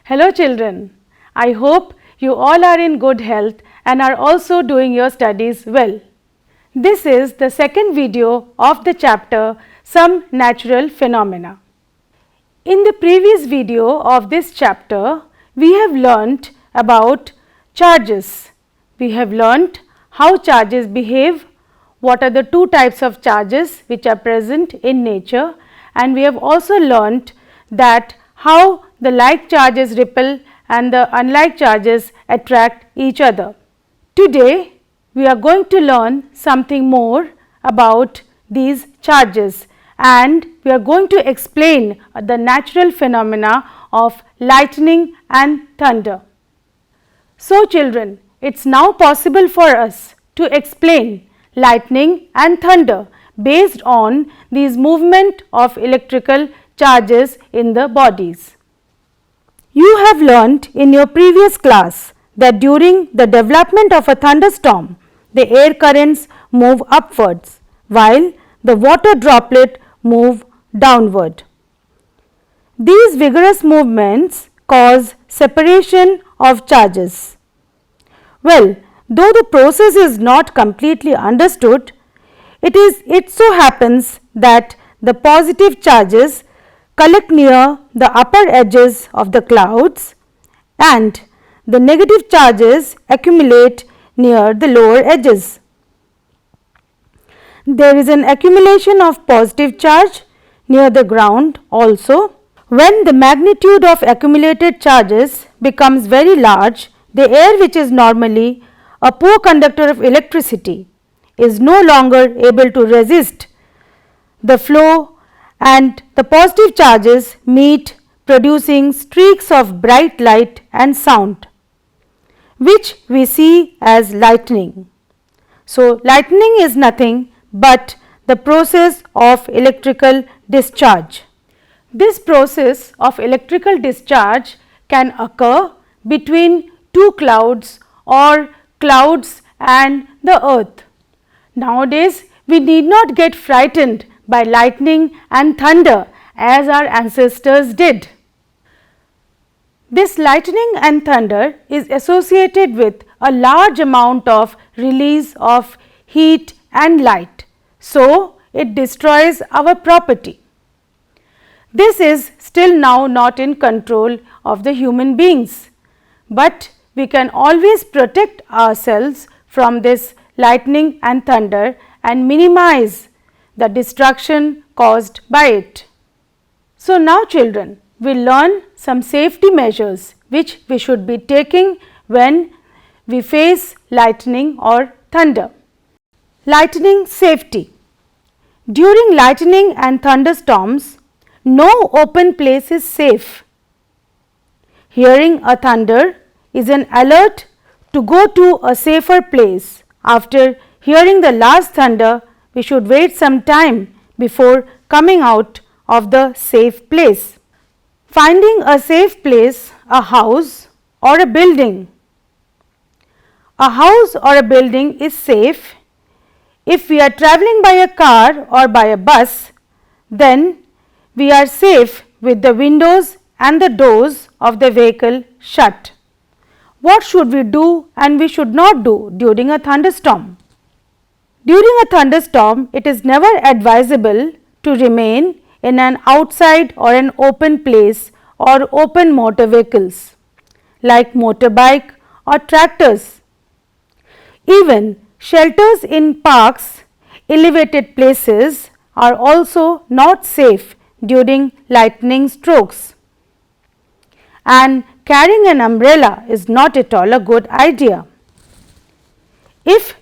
Hello children, I hope you all are in good health and are also doing your studies well. This is the second video of the chapter Some Natural Phenomena. In the previous video of this chapter, we have learnt about charges. We have learnt how charges behave, what are the two types of charges which are present in nature, and we have also learnt that how the like charges repel and the unlike charges attract each other. Today, we are going to learn something more about these charges and we are going to explain the natural phenomena of lightning and thunder. So children, it is now possible for us to explain lightning and thunder based on these movement of electrical charges in the bodies. You have learnt in your previous class that during the development of a thunderstorm, the air currents move upwards while the water droplet move downward. These vigorous movements cause separation of charges. Well, though the process is not completely understood, it so happens that the positive charges collect near the upper edges of the clouds and the negative charges accumulate near the lower edges. There is an accumulation of positive charge near the ground also. When the magnitude of accumulated charges becomes very large, the air, which is normally a poor conductor of electricity, is no longer able to resist the flow and the positive charges meet, producing streaks of bright light and sound, which we see as lightning. So, lightning is nothing but the process of electrical discharge. This process of electrical discharge can occur between two clouds or clouds and the earth. Nowadays, we need not get frightened by lightning and thunder as our ancestors did. This lightning and thunder is associated with a large amount of release of heat and light. So, it destroys our property. This is still now not in control of the human beings, but we can always protect ourselves from this lightning and thunder and minimize the destruction caused by it. So, now children, we learn some safety measures which we should be taking when we face lightning or thunder. Lightning safety. During lightning and thunderstorms, no open place is safe. Hearing a thunder is an alert to go to a safer place. After hearing the last thunder, we should wait some time before coming out of the safe place. Finding a safe place, a house or a building. A house or a building is safe. If we are travelling by a car or by a bus, then we are safe with the windows and the doors of the vehicle shut. What should we do and we should not do during a thunderstorm? During a thunderstorm, it is never advisable to remain in an outside or an open place or open motor vehicles like motorbike or tractors. Even shelters in parks, elevated places are also not safe during lightning strokes, and carrying an umbrella is not at all a good idea. If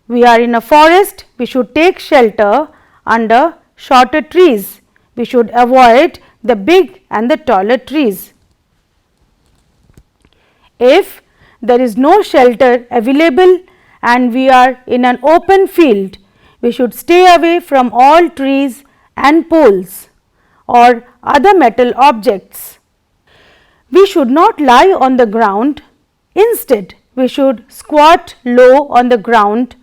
we are in a forest, we should take shelter under shorter trees. We should avoid the big and the taller trees. If there is no shelter available and we are in an open field, we should stay away from all trees and poles or other metal objects. We should not lie on the ground. Instead, we should squat low on the ground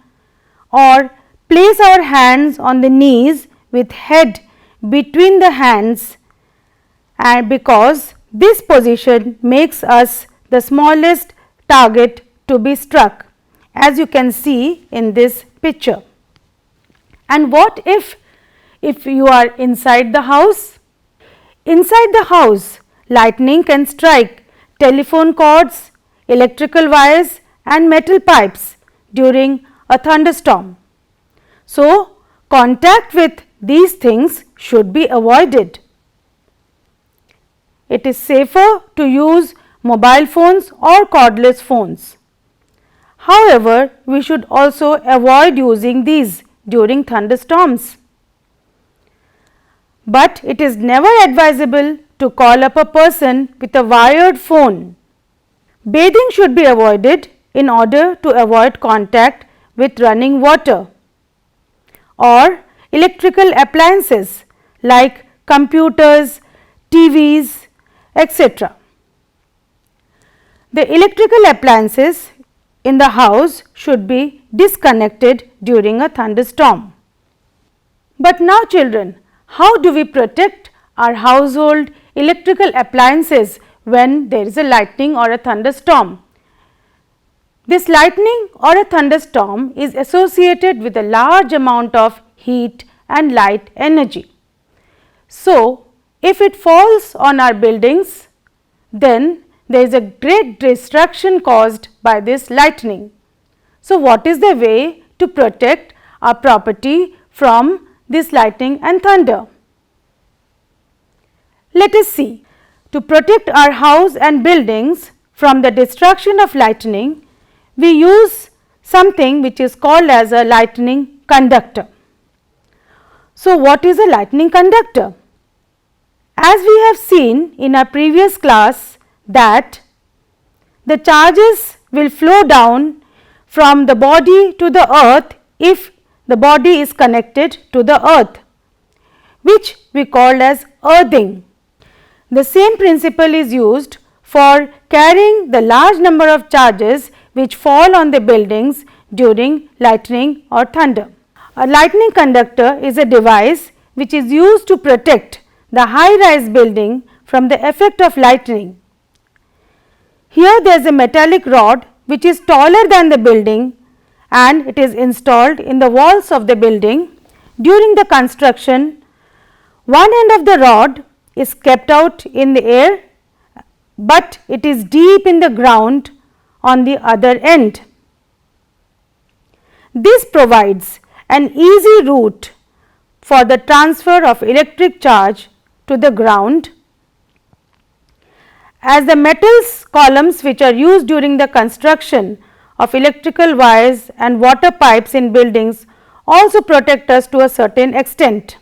or place our hands on the knees with head between the hands, and because This position makes us the smallest target to be struck, as you can see in this picture. And what if you are inside the house? Inside the house, lightning can strike telephone cords, electrical wires and metal pipes during a thunderstorm. So, contact with these things should be avoided. It is safer to use mobile phones or cordless phones. However, we should also avoid using these during thunderstorms. But it is never advisable to call up a person with a wired phone. Bathing should be avoided in order to avoid contact with running water or electrical appliances like computers, TVs, etc. The electrical appliances in the house should be disconnected during a thunderstorm. But now children, how do we protect our household electrical appliances when there is a lightning or a thunderstorm? This lightning or a thunderstorm is associated with a large amount of heat and light energy. So, if it falls on our buildings, then there is a great destruction caused by this lightning. So, what is the way to protect our property from this lightning and thunder? Let us see. To protect our house and buildings from the destruction of lightning, we use something which is called as a lightning conductor. So, what is a lightning conductor? As we have seen in our previous class that the charges will flow down from the body to the earth if the body is connected to the earth, which we call as earthing. The same principle is used for carrying the large number of charges which fall on the buildings during lightning or thunder. A lightning conductor is a device which is used to protect the high-rise building from the effect of lightning. Here there is a metallic rod which is taller than the building and it is installed in the walls of the building. During the construction, one end of the rod is kept out in the air, but it is deep in the ground on the other end. This provides an easy route for the transfer of electric charge to the ground. As the metals columns which are used during the construction of electrical wires and water pipes in buildings also protect us to a certain extent.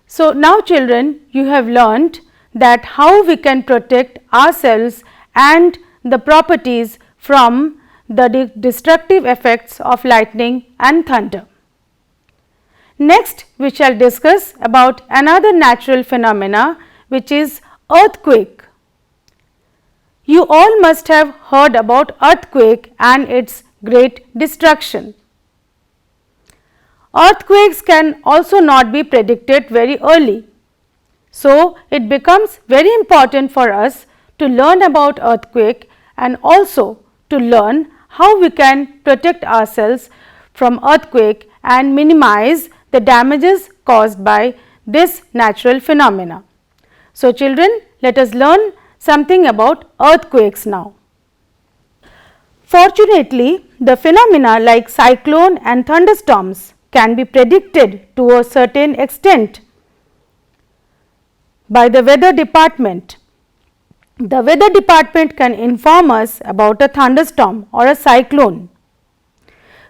So, now children, you have learnt that how we can protect ourselves and the properties from the destructive effects of lightning and thunder. Next, we shall discuss about another natural phenomena which is earthquake. You all must have heard about earthquake and its great destruction. Earthquakes can also not be predicted very early. So, it becomes very important for us to learn about earthquake and also to learn how we can protect ourselves from earthquake and minimize the damages caused by this natural phenomena. So, children, let us learn something about earthquakes now. Fortunately, the phenomena like cyclone and thunderstorms can be predicted to a certain extent by the weather department. The weather department can inform us about a thunderstorm or a cyclone.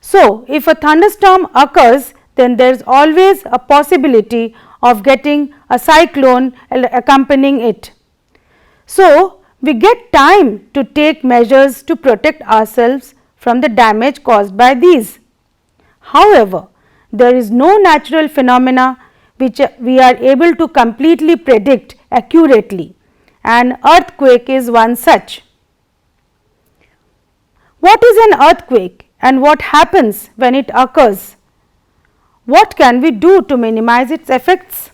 So, if a thunderstorm occurs, then there is always a possibility of getting a cyclone accompanying it. So, we get time to take measures to protect ourselves from the damage caused by these. However, there is no natural phenomena which we are able to completely predict accurately, and earthquake is one such. What is an earthquake and what happens when it occurs? What can we do to minimize its effects?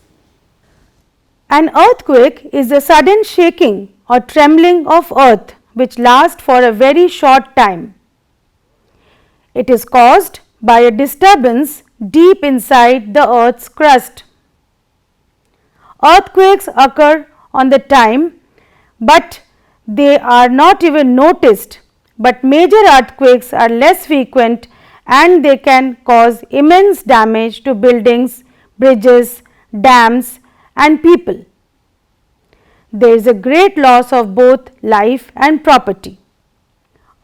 An earthquake is a sudden shaking or trembling of earth which lasts for a very short time. It is caused by a disturbance deep inside the earth's crust. Earthquakes occur on the time, but they are not even noticed, but major earthquakes are less frequent and they can cause immense damage to buildings, bridges, dams and people. There is a great loss of both life and property.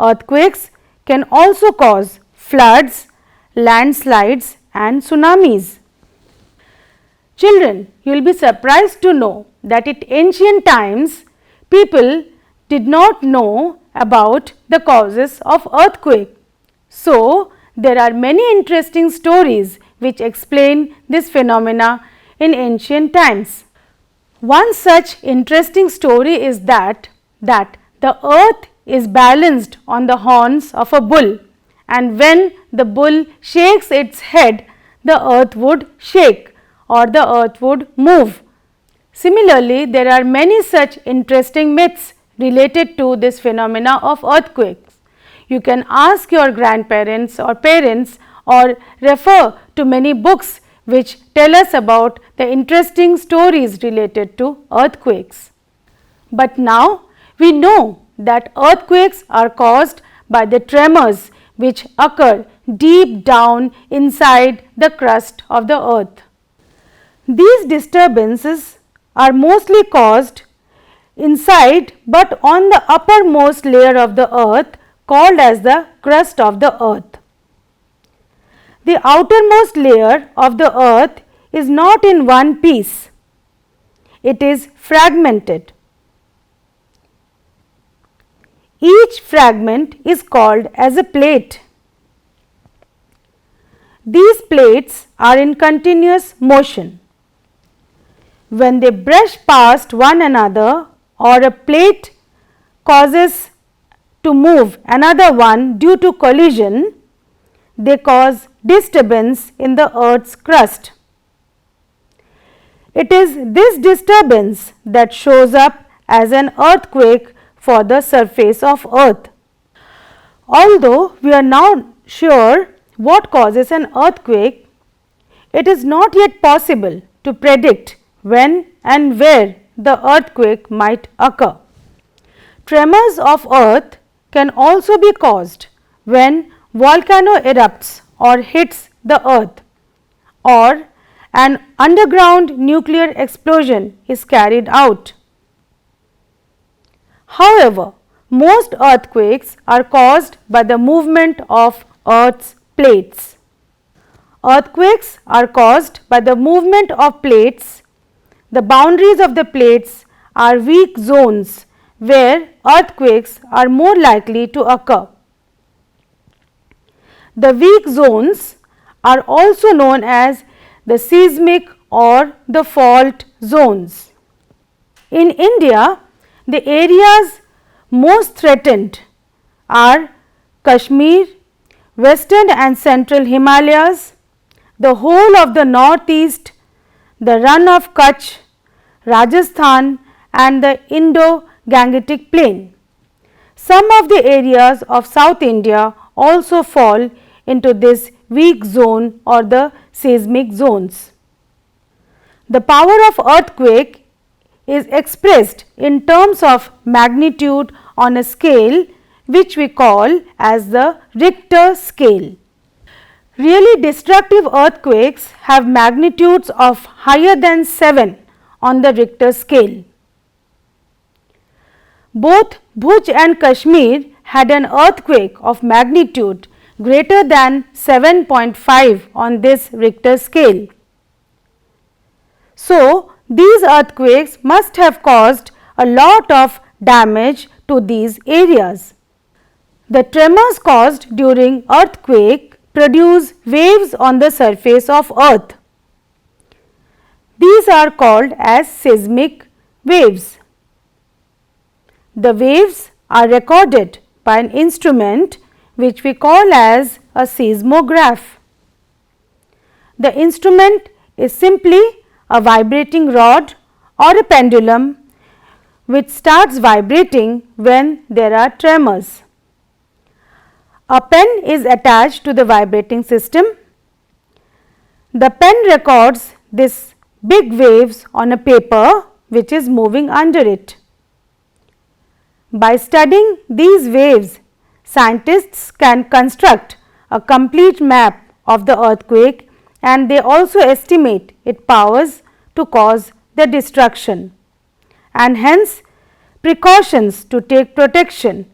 Earthquakes can also cause floods, landslides and tsunamis. Children, you will be surprised to know that in ancient times, people did not know about the causes of earthquake. So, there are many interesting stories which explain this phenomena in ancient times. One such interesting story is that the earth is balanced on the horns of a bull, and when the bull shakes its head, the earth would shake or the earth would move. Similarly, there are many such interesting myths related to this phenomena of earthquakes. You can ask your grandparents or parents or refer to many books which tell us about the interesting stories related to earthquakes. But now we know that earthquakes are caused by the tremors which occur deep down inside the crust of the earth. These disturbances are mostly caused inside but on the uppermost layer of the earth called as the crust of the earth. The outermost layer of the earth is not in one piece, it is fragmented. Each fragment is called as a plate. These plates are in continuous motion. When they brush past one another or a plate causes to move another one due to collision, they cause disturbance in the earth's crust. It is this disturbance that shows up as an earthquake for the surface of earth. Although we are now sure what causes an earthquake, it is not yet possible to predict when and where the earthquake might occur. Tremors of earth can also be caused when volcano erupts or hits the earth, or an underground nuclear explosion is carried out. However, most earthquakes are caused by the movement of earth's plates. Earthquakes are caused by the movement of plates. The boundaries of the plates are weak zones where earthquakes are more likely to occur. The weak zones are also known as the seismic or the fault zones. In India, the areas most threatened are Kashmir, Western and Central Himalayas, the whole of the northeast, the run of Kutch, Rajasthan and the Indo-Gangetic plain. Some of the areas of South India also fall into this weak zone or the seismic zones. The power of earthquake is expressed in terms of magnitude on a scale which we call as the Richter scale. Really destructive earthquakes have magnitudes of higher than 7 on the Richter scale. Both Bhuj and Kashmir had an earthquake of magnitude greater than 7.5 on this Richter scale. So, these earthquakes must have caused a lot of damage to these areas. The tremors caused during earthquake produce waves on the surface of earth. These are called as seismic waves. The waves are recorded by an instrument which we call as a seismograph. The instrument is simply a vibrating rod or a pendulum which starts vibrating when there are tremors. A pen is attached to the vibrating system. The pen records these big waves on a paper which is moving under it. By studying these waves, scientists can construct a complete map of the earthquake, and they also estimate its powers to cause the destruction, and hence precautions to take protection.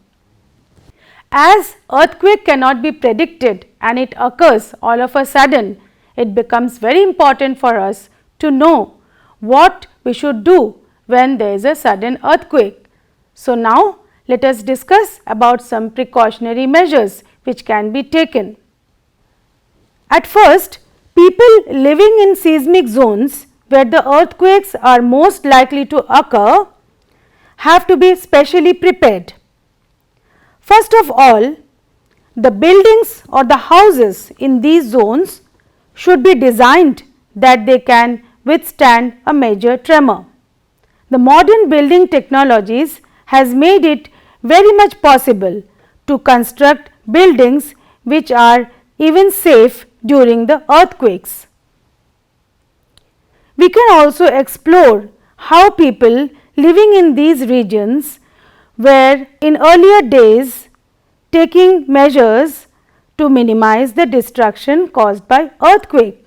As earthquake cannot be predicted and it occurs all of a sudden, it becomes very important for us to know what we should do when there is a sudden earthquake. So, now let us discuss about some precautionary measures which can be taken. At first, people living in seismic zones where the earthquakes are most likely to occur have to be specially prepared. First of all, the buildings or the houses in these zones should be designed that they can withstand a major tremor. The modern building technologies has made it very much possible to construct buildings which are even safe during the earthquakes. We can also explore how people living in these regions were in earlier days taking measures to minimize the destruction caused by earthquake.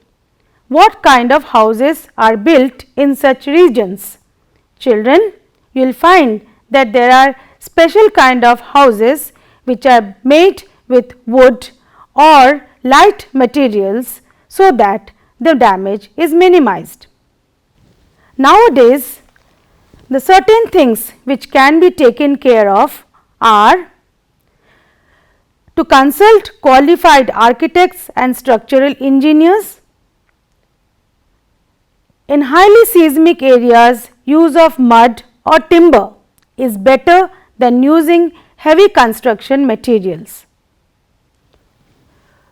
What kind of houses are built in such regions? Children, you will find that there are special kind of houses which are made with wood or light materials so that the damage is minimized. Nowadays, the certain things which can be taken care of are to consult qualified architects and structural engineers. In highly seismic areas, use of mud or timber is better than using heavy construction materials.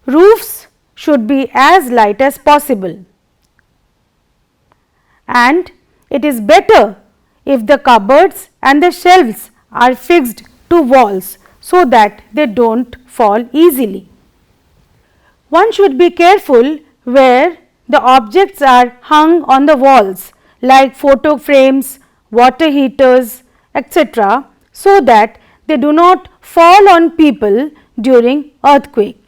Roofs should be as light as possible, and it is better if the cupboards and the shelves are fixed to walls so that they do not fall easily. One should be careful where the objects are hung on the walls like photo frames, water heaters, etc., so that they do not fall on people during earthquake.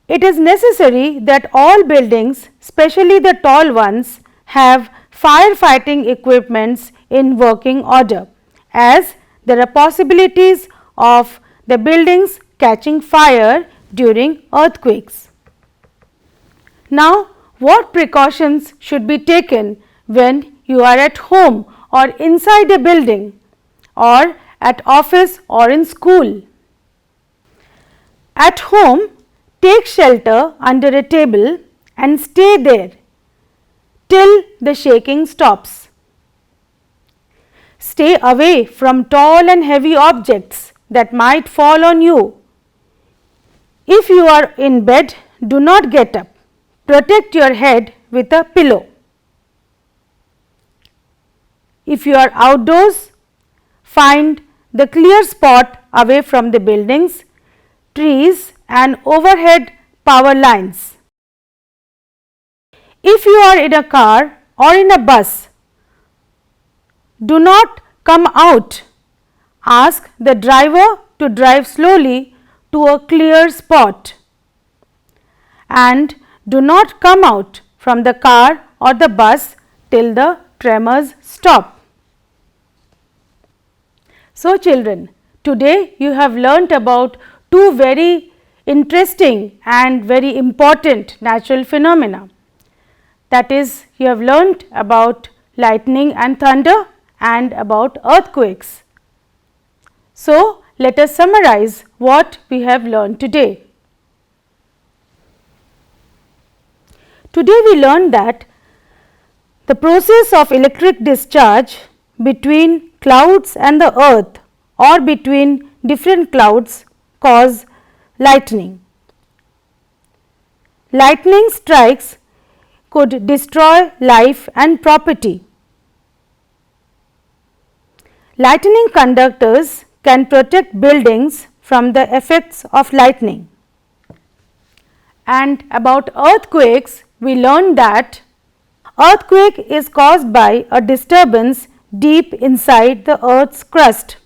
It is necessary that all buildings, especially the tall ones, have firefighting equipments in working order, as there are possibilities of the buildings catching fire during earthquakes. Now, what precautions should be taken when you are at home or inside a building or at office or in school? At home, take shelter under a table and stay there till the shaking stops. Stay away from tall and heavy objects that might fall on you. If you are in bed, do not get up. Protect your head with a pillow. If you are outdoors, find the clear spot away from the buildings, trees and overhead power lines. If you are in a car or in a bus, do not come out. Ask the driver to drive slowly to a clear spot, and do not come out from the car or the bus till the tremors stop. So, children, today you have learnt about two very interesting and very important natural phenomena. That is, you have learnt about lightning and thunder and about earthquakes. So, let us summarize what we have learned today. Today we learned that the process of electric discharge between clouds and the earth or between different clouds cause lightning. Lightning strikes could destroy life and property. Lightning conductors can protect buildings from the effects of lightning. And about earthquakes, we learned that earthquake is caused by a disturbance deep inside the earth's crust.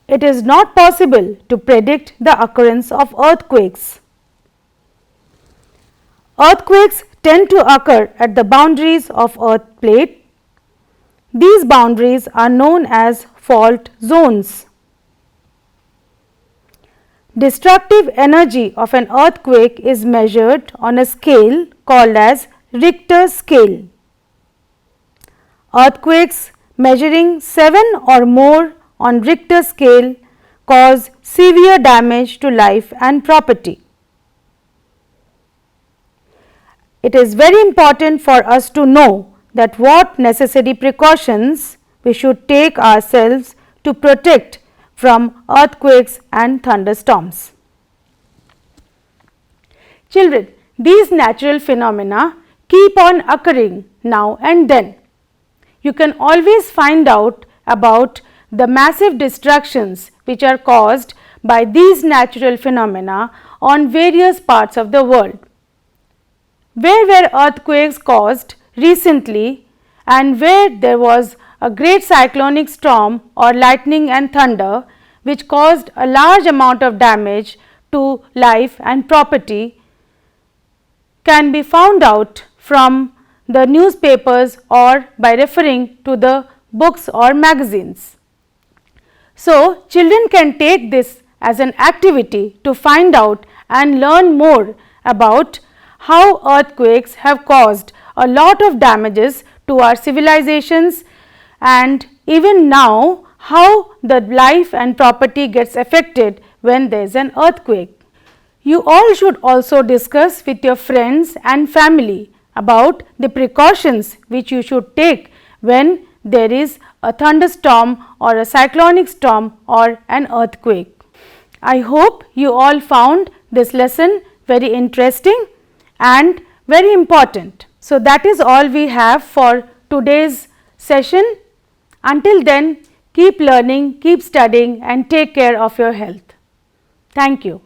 It is not possible to predict the occurrence of earthquakes. Earthquakes tend to occur at the boundaries of earth plate. These boundaries are known as fault zones. Destructive energy of an earthquake is measured on a scale called as Richter scale. Earthquakes measuring 7 or more on Richter scale cause severe damage to life and property. It is very important for us to know that what necessary precautions we should take ourselves to protect from earthquakes and thunderstorms. Children, these natural phenomena keep on occurring now and then. You can always find out about the massive destructions which are caused by these natural phenomena on various parts of the world. Where were earthquakes caused recently and where there was a great cyclonic storm or lightning and thunder which caused a large amount of damage to life and property can be found out from the newspapers or by referring to the books or magazines. So, children can take this as an activity to find out and learn more about how earthquakes have caused a lot of damages to our civilizations, and even now how the life and property gets affected when there is an earthquake. You all should also discuss with your friends and family about the precautions which you should take when there is a thunderstorm or a cyclonic storm or an earthquake. I hope you all found this lesson very interesting and very important. So, that is all we have for today's session. Until then, keep learning, keep studying and take care of your health. Thank you.